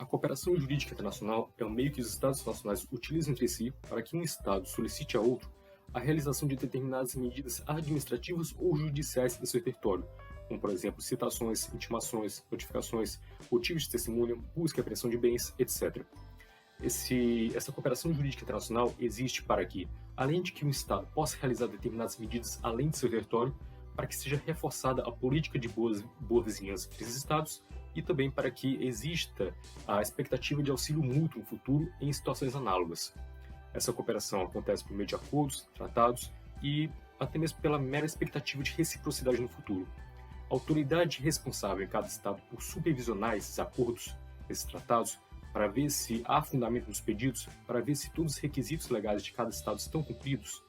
A cooperação jurídica internacional é um meio que os Estados nacionais utilizam entre si para que um Estado solicite a outro a realização de determinadas medidas administrativas ou judiciais em seu território, como, por exemplo, citações, intimações, notificações, motivos de testemunha, busca e apreensão de bens, etc. Essa cooperação jurídica internacional existe para que, além de que um Estado possa realizar determinadas medidas além de seu território, para que seja reforçada a política de boa vizinhança entre os Estados e também para que exista a expectativa de auxílio mútuo no futuro em situações análogas. Essa cooperação acontece por meio de acordos, tratados e até mesmo pela mera expectativa de reciprocidade no futuro. A autoridade responsável em cada Estado por supervisionar esses acordos, esses tratados, para ver se há fundamento nos pedidos, para ver se todos os requisitos legais de cada Estado estão cumpridos,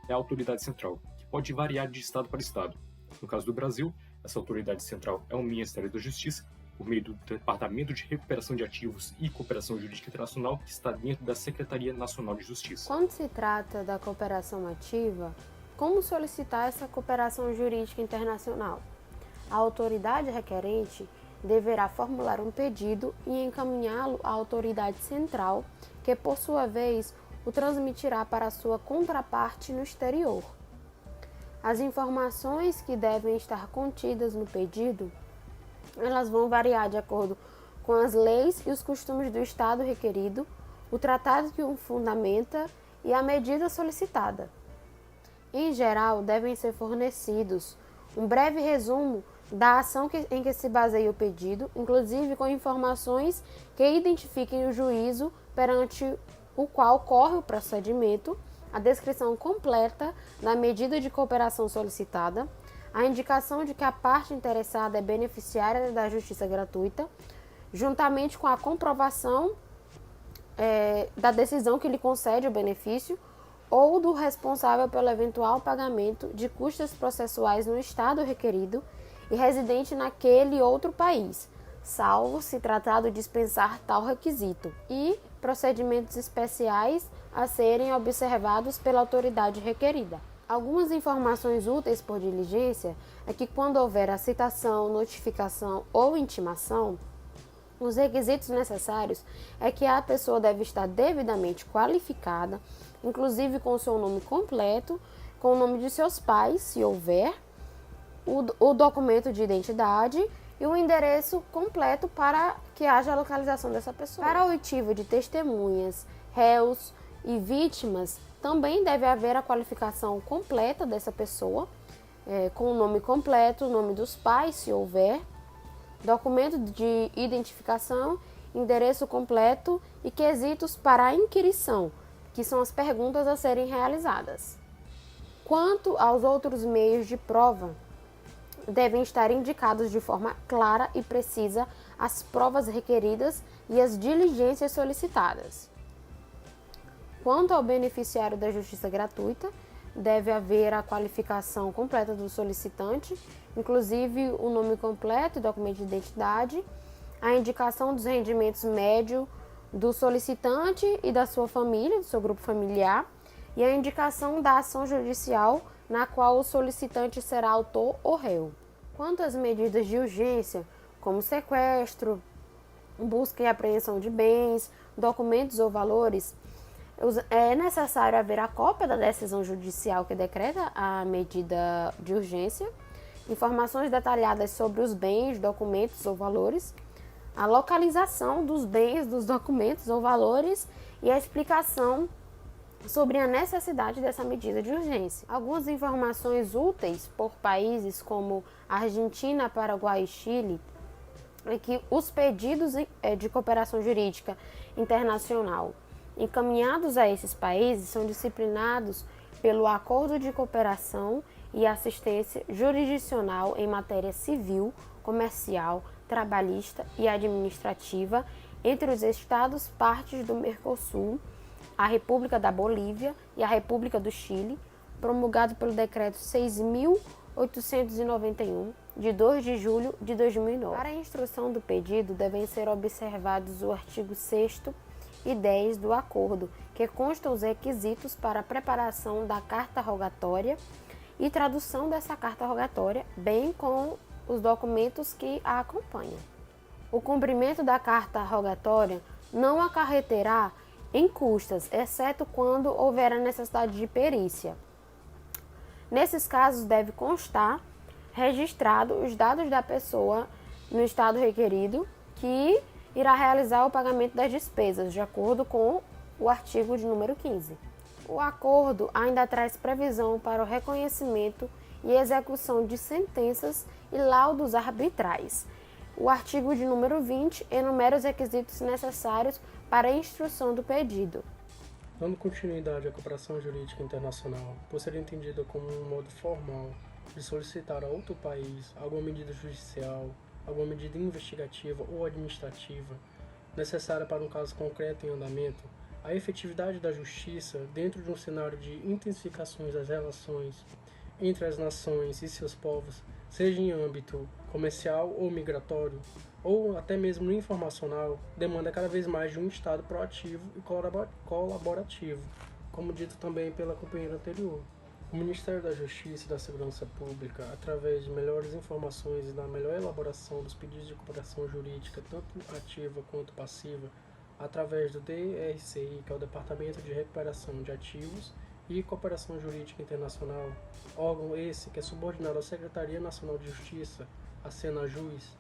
é a autoridade central, que pode variar de Estado para Estado. No caso do Brasil, essa autoridade central é o Ministério da Justiça, por meio do Departamento de Recuperação de Ativos e Cooperação Jurídica Internacional, que está dentro da Secretaria Nacional de Justiça. Quando se trata da cooperação ativa, como solicitar essa cooperação jurídica internacional? A autoridade requerente deverá formular um pedido e encaminhá-lo à autoridade central, que, por sua vez, o transmitirá para sua contraparte no exterior. As informações que devem estar contidas no pedido, elas vão variar de acordo com as leis e os costumes do Estado requerido, o tratado que o fundamenta e a medida solicitada. Em geral, devem ser fornecidos um breve resumo da ação em que se baseia o pedido, inclusive com informações que identifiquem o juízo perante o qual corre o procedimento, a descrição completa da medida de cooperação solicitada, a indicação de que a parte interessada é beneficiária da justiça gratuita, juntamente com a comprovação da decisão que lhe concede o benefício ou do responsável pelo eventual pagamento de custas processuais no Estado requerido e residente naquele outro país, salvo se tratado de dispensar tal requisito, e procedimentos especiais a serem observados pela autoridade requerida. Algumas informações úteis por diligência é que quando houver a citação, notificação ou intimação, os requisitos necessários é que a pessoa deve estar devidamente qualificada, inclusive com o seu nome completo, com o nome de seus pais, se houver, o documento de identidade e o endereço completo para que haja a localização dessa pessoa. Para a oitiva de testemunhas, réus e vítimas, também deve haver a qualificação completa dessa pessoa, com o nome completo, o nome dos pais, se houver, documento de identificação, endereço completo e quesitos para a inquirição, que são as perguntas a serem realizadas. Quanto aos outros meios de prova, devem estar indicados de forma clara e precisa as provas requeridas e as diligências solicitadas. Quanto ao beneficiário da justiça gratuita, deve haver a qualificação completa do solicitante, inclusive o nome completo e documento de identidade, a indicação dos rendimentos médios do solicitante e da sua família, do seu grupo familiar, e a indicação da ação judicial na qual o solicitante será autor ou réu. Quanto às medidas de urgência, como sequestro, busca e apreensão de bens, documentos ou valores, é necessário haver a cópia da decisão judicial que decreta a medida de urgência, informações detalhadas sobre os bens, documentos ou valores, a localização dos bens, dos documentos ou valores e a explicação sobre a necessidade dessa medida de urgência. Algumas informações úteis por países como Argentina, Paraguai e Chile é que os pedidos de cooperação jurídica internacional encaminhados a esses países são disciplinados pelo Acordo de Cooperação e Assistência Jurisdicional em Matéria Civil, Comercial, Trabalhista e Administrativa entre os Estados partes do Mercosul, a República da Bolívia e a República do Chile, promulgado pelo Decreto 6.891, de 2 de julho de 2009. Para a instrução do pedido, devem ser observados o artigo 6º e 10 do acordo, que constam os requisitos para a preparação da carta rogatória e tradução dessa carta rogatória, bem como os documentos que a acompanham. o cumprimento da carta rogatória não acarreterá em custas, exceto quando houver a necessidade de perícia. Nesses casos, deve constar registrado os dados da pessoa no estado requerido que irá realizar o pagamento das despesas, de acordo com o artigo de número 15. O acordo ainda traz previsão para o reconhecimento e execução de sentenças e laudos arbitrais. O artigo de número 20 enumera os requisitos necessários para a instrução do pedido. Dando continuidade à cooperação jurídica internacional, por ser entendida como um modo formal de solicitar a outro país alguma medida judicial, alguma medida investigativa ou administrativa necessária para um caso concreto em andamento, a efetividade da justiça dentro de um cenário de intensificações das relações entre as nações e seus povos, seja em âmbito comercial ou migratório, ou até mesmo informacional, demanda cada vez mais de um Estado proativo e colaborativo, como dito também pela companheira anterior. O Ministério da Justiça e da Segurança Pública, através de melhores informações e da melhor elaboração dos pedidos de cooperação jurídica, tanto ativa quanto passiva, através do DRCI, que é o Departamento de Recuperação de Ativos e Cooperação Jurídica Internacional, órgão esse que é subordinado à Secretaria Nacional de Justiça, a Senajus,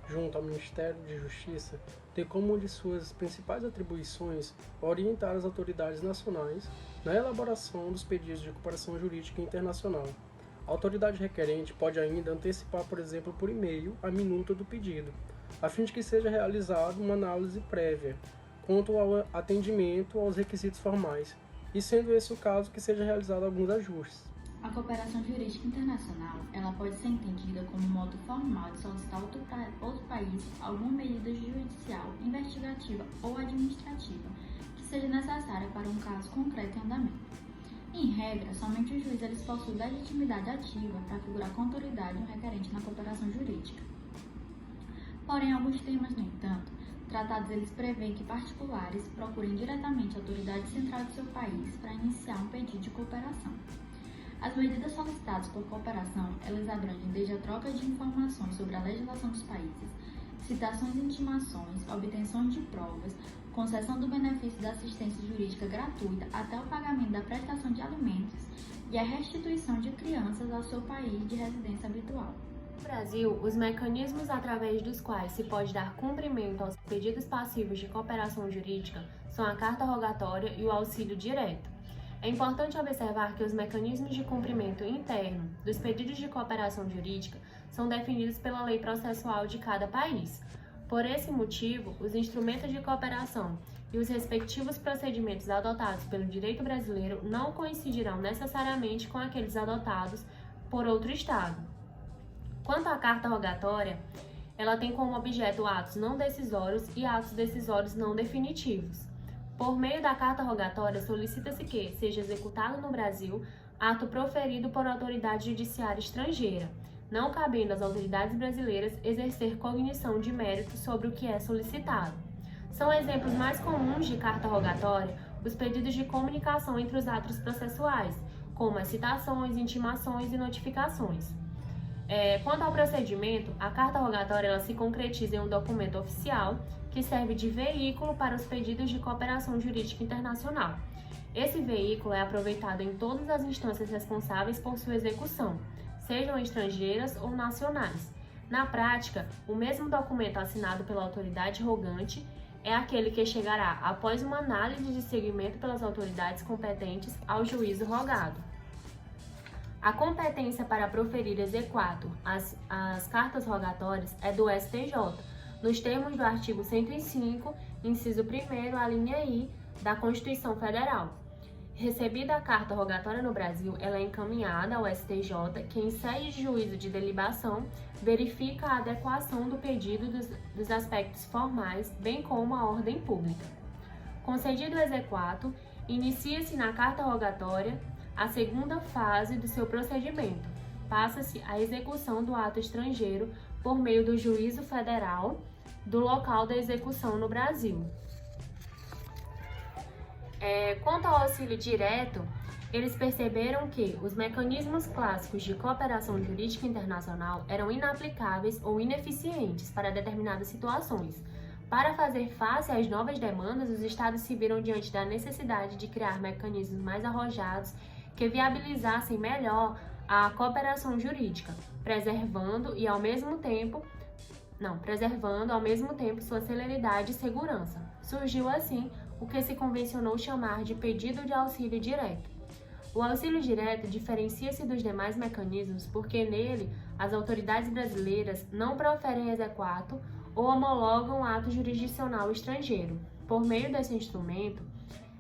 junto ao Ministério de Justiça, tem como de suas principais atribuições orientar as autoridades nacionais na elaboração dos pedidos de cooperação jurídica internacional. A autoridade requerente pode ainda antecipar, por exemplo, por e-mail, a minuta do pedido, a fim de que seja realizada uma análise prévia quanto ao atendimento aos requisitos formais, e sendo esse o caso que seja realizado alguns ajustes. A cooperação jurídica internacional, ela pode ser entendida como modo formal de solicitar outro país alguma medida judicial, investigativa ou administrativa que seja necessária para um caso concreto em andamento. Em regra, somente os juízes possuem legitimidade ativa para figurar com autoridade um requerente na cooperação jurídica. Porém, alguns temas, no entanto, tratados eles prevêem que particulares procurem diretamente a autoridade central de seu país para iniciar um pedido de cooperação. As medidas solicitadas por cooperação, elas abrangem desde a troca de informações sobre a legislação dos países, citações e intimações, obtenção de provas, concessão do benefício da assistência jurídica gratuita até o pagamento da prestação de alimentos e a restituição de crianças ao seu país de residência habitual. No Brasil, os mecanismos através dos quais se pode dar cumprimento aos pedidos passivos de cooperação jurídica são a carta rogatória e o auxílio direto. É importante observar que os mecanismos de cumprimento interno dos pedidos de cooperação jurídica são definidos pela lei processual de cada país. Por esse motivo, os instrumentos de cooperação e os respectivos procedimentos adotados pelo direito brasileiro não coincidirão necessariamente com aqueles adotados por outro Estado. Quanto à carta rogatória, ela tem como objeto atos não decisórios e atos decisórios não definitivos. Por meio da carta rogatória, solicita-se que seja executado no Brasil ato proferido por autoridade judiciária estrangeira, não cabendo às autoridades brasileiras exercer cognição de mérito sobre o que é solicitado. São exemplos mais comuns de carta rogatória os pedidos de comunicação entre os atos processuais, como as citações, intimações e notificações. Quanto ao procedimento, a carta rogatória ela se concretiza em um documento oficial que serve de veículo para os pedidos de cooperação jurídica internacional. Esse veículo é aproveitado em todas as instâncias responsáveis por sua execução, sejam estrangeiras ou nacionais. Na prática, o mesmo documento assinado pela autoridade rogante é aquele que chegará após uma análise de seguimento pelas autoridades competentes ao juízo rogado. A competência para proferir exequatur as cartas rogatórias é do STJ, nos termos do artigo 105, inciso 1º, a linha I, da Constituição Federal. Recebida a carta rogatória no Brasil, ela é encaminhada ao STJ, que em sede de juízo de deliberação verifica a adequação do pedido dos aspectos formais, bem como a ordem pública. Concedido o exequatur, inicia-se na carta rogatória a segunda fase do seu procedimento. Passa-se a execução do ato estrangeiro por meio do juízo federal do local da execução no Brasil. Quanto ao auxílio direto, eles perceberam que os mecanismos clássicos de cooperação jurídica internacional eram inaplicáveis ou ineficientes para determinadas situações. Para fazer face às novas demandas, os Estados se viram diante da necessidade de criar mecanismos mais arrojados que viabilizassem melhor a cooperação jurídica, preservando ao mesmo tempo sua celeridade e segurança. Surgiu assim o que se convencionou chamar de pedido de auxílio direto. O auxílio direto diferencia-se dos demais mecanismos porque nele as autoridades brasileiras não proferem exequatur ou homologam ato jurisdicional estrangeiro. Por meio desse instrumento,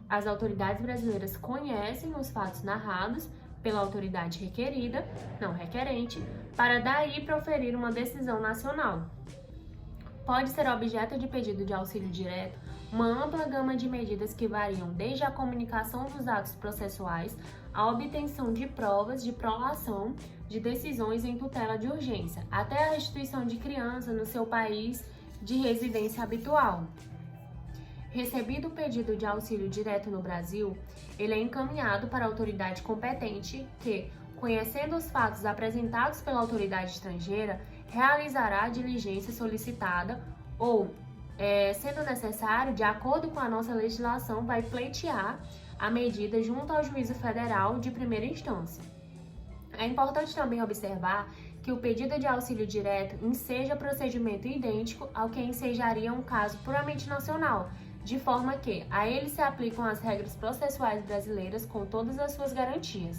as autoridades brasileiras conhecem os fatos narrados pela autoridade requerente, para daí proferir uma decisão nacional. Pode ser objeto de pedido de auxílio direto uma ampla gama de medidas que variam desde a comunicação dos atos processuais à obtenção de provas de prolação de decisões em tutela de urgência, até a restituição de criança no seu país de residência habitual. Recebido o pedido de auxílio direto no Brasil, ele é encaminhado para a autoridade competente que, conhecendo os fatos apresentados pela autoridade estrangeira, realizará a diligência solicitada ou, sendo necessário, de acordo com a nossa legislação, vai pleitear a medida junto ao juízo federal de primeira instância. É importante também observar que o pedido de auxílio direto enseja procedimento idêntico ao que ensejaria um caso puramente nacional, de forma que a ele se aplicam as regras processuais brasileiras com todas as suas garantias.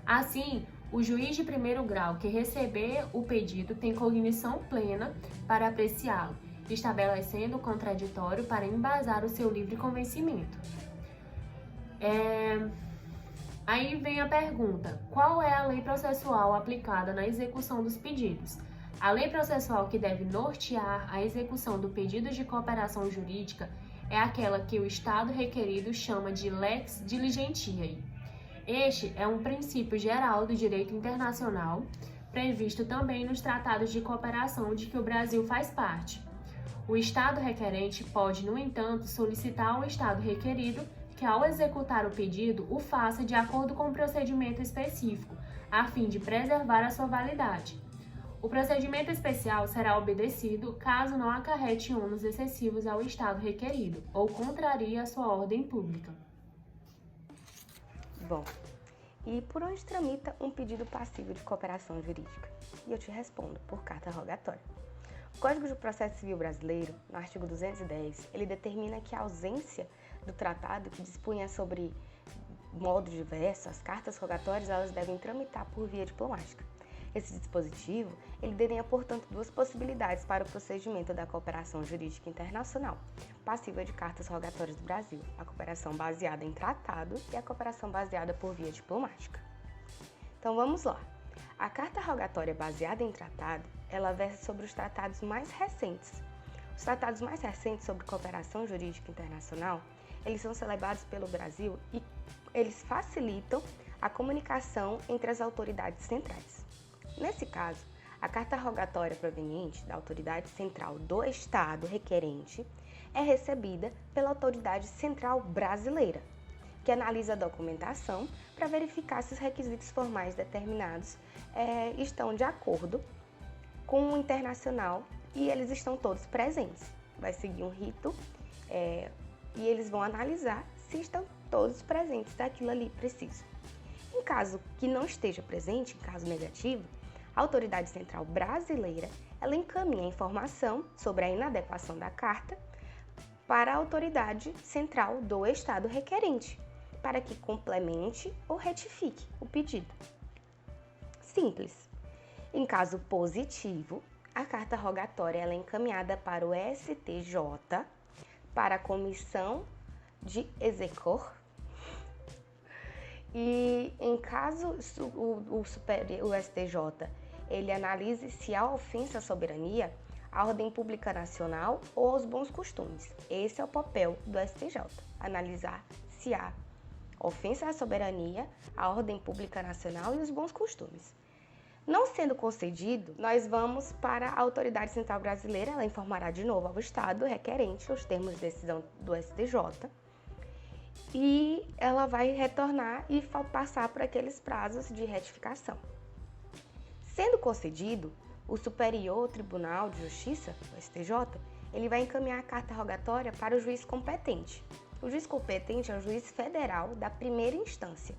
Assim, o juiz de primeiro grau que receber o pedido tem cognição plena para apreciá-lo, estabelecendo o contraditório para embasar o seu livre convencimento. Aí vem a pergunta: qual é a lei processual aplicada na execução dos pedidos? A lei processual que deve nortear a execução do pedido de cooperação jurídica é aquela que o Estado requerido chama de lex diligentiae. Este é um princípio geral do direito internacional, previsto também nos tratados de cooperação de que o Brasil faz parte. O Estado requerente pode, no entanto, solicitar ao Estado requerido que, ao executar o pedido, o faça de acordo com um procedimento específico, a fim de preservar a sua validade. O procedimento especial será obedecido caso não acarrete ônus excessivos ao Estado requerido ou contrarie a sua ordem pública. Bom, e por onde tramita um pedido passivo de cooperação jurídica? E eu te respondo, por carta rogatória. O Código de Processo Civil Brasileiro, no artigo 210, ele determina que a ausência do tratado que dispunha sobre modo diverso, as cartas rogatórias elas devem tramitar por via diplomática. Esse dispositivo, ele desenha, portanto, duas possibilidades para o procedimento da cooperação jurídica internacional, passiva de cartas rogatórias do Brasil, a cooperação baseada em tratado e a cooperação baseada por via diplomática. Então vamos lá. A carta rogatória baseada em tratado, ela versa sobre os tratados mais recentes. Os tratados mais recentes sobre cooperação jurídica internacional, eles são celebrados pelo Brasil e eles facilitam a comunicação entre as autoridades centrais. Nesse caso, a carta rogatória proveniente da autoridade central do Estado requerente é recebida pela autoridade central brasileira, que analisa a documentação para verificar se os requisitos formais determinados estão de acordo com o internacional e eles estão todos presentes. Vai seguir um rito e eles vão analisar se estão todos presentes daquilo ali preciso. Em caso que não esteja presente, em caso negativo, a autoridade central brasileira ela encaminha a informação sobre a inadequação da carta para a autoridade central do Estado requerente, para que complemente ou retifique o pedido. Simples. Em caso positivo, a carta rogatória ela é encaminhada para o STJ, para a Comissão de Execor, e em caso o STJ ele analise se há ofensa à soberania, à ordem pública nacional ou aos bons costumes. Esse é o papel do STJ, analisar se há ofensa à soberania, à ordem pública nacional e os bons costumes. Não sendo concedido, nós vamos para a autoridade central brasileira, ela informará de novo ao Estado requerente os termos de decisão do STJ e ela vai retornar e passar por aqueles prazos de retificação. Sendo concedido, o Superior Tribunal de Justiça, o STJ, ele vai encaminhar a carta rogatória para o juiz competente. O juiz competente é o juiz federal da primeira instância,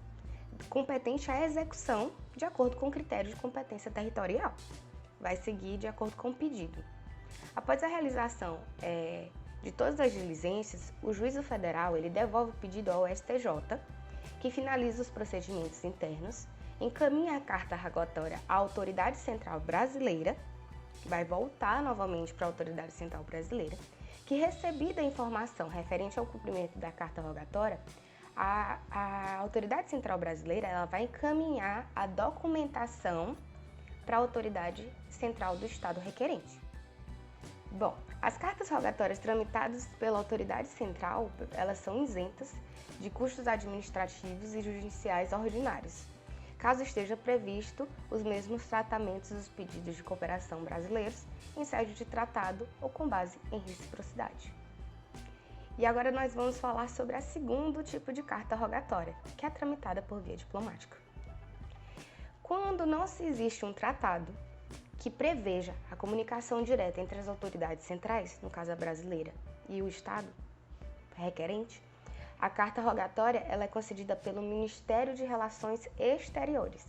competente à execução de acordo com o critério de competência territorial. Vai seguir de acordo com o pedido. Após a realização de todas as diligências, o juízo federal ele devolve o pedido ao STJ, que finaliza os procedimentos internos, encaminha a carta rogatória à Autoridade Central Brasileira, que vai voltar novamente para a Autoridade Central Brasileira, que recebida a informação referente ao cumprimento da carta rogatória, a Autoridade Central Brasileira ela vai encaminhar a documentação para a Autoridade Central do Estado requerente. Bom, as cartas rogatórias tramitadas pela Autoridade Central, elas são isentas de custos administrativos e judiciais ordinários, caso esteja previsto os mesmos tratamentos dos pedidos de cooperação brasileiros em sede de tratado ou com base em reciprocidade. E agora nós vamos falar sobre o segundo tipo de carta rogatória, que é tramitada por via diplomática. Quando não se existe um tratado que preveja a comunicação direta entre as autoridades centrais, no caso a brasileira, e o Estado requerente, a carta rogatória ela é concedida pelo Ministério de Relações Exteriores,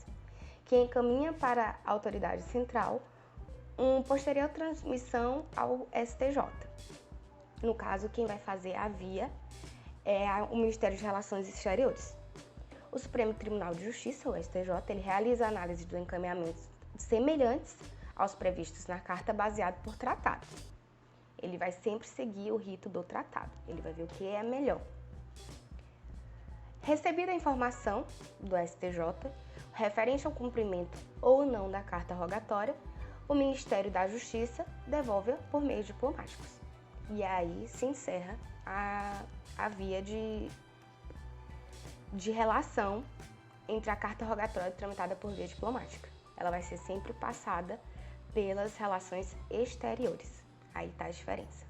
que encaminha para a autoridade central uma posterior transmissão ao STJ. No caso, quem vai fazer a via é o Ministério de Relações Exteriores. O Supremo Tribunal de Justiça, o STJ, ele realiza a análise dos encaminhamentos semelhantes aos previstos na carta baseado por tratado. Ele vai sempre seguir o rito do tratado, ele vai ver o que é melhor. Recebida a informação do STJ, referente ao cumprimento ou não da carta rogatória, o Ministério da Justiça devolve-a por meios diplomáticos. E aí se encerra a via de relação entre a carta rogatória tramitada por via diplomática. Ela vai ser sempre passada pelas relações exteriores. Aí está a diferença.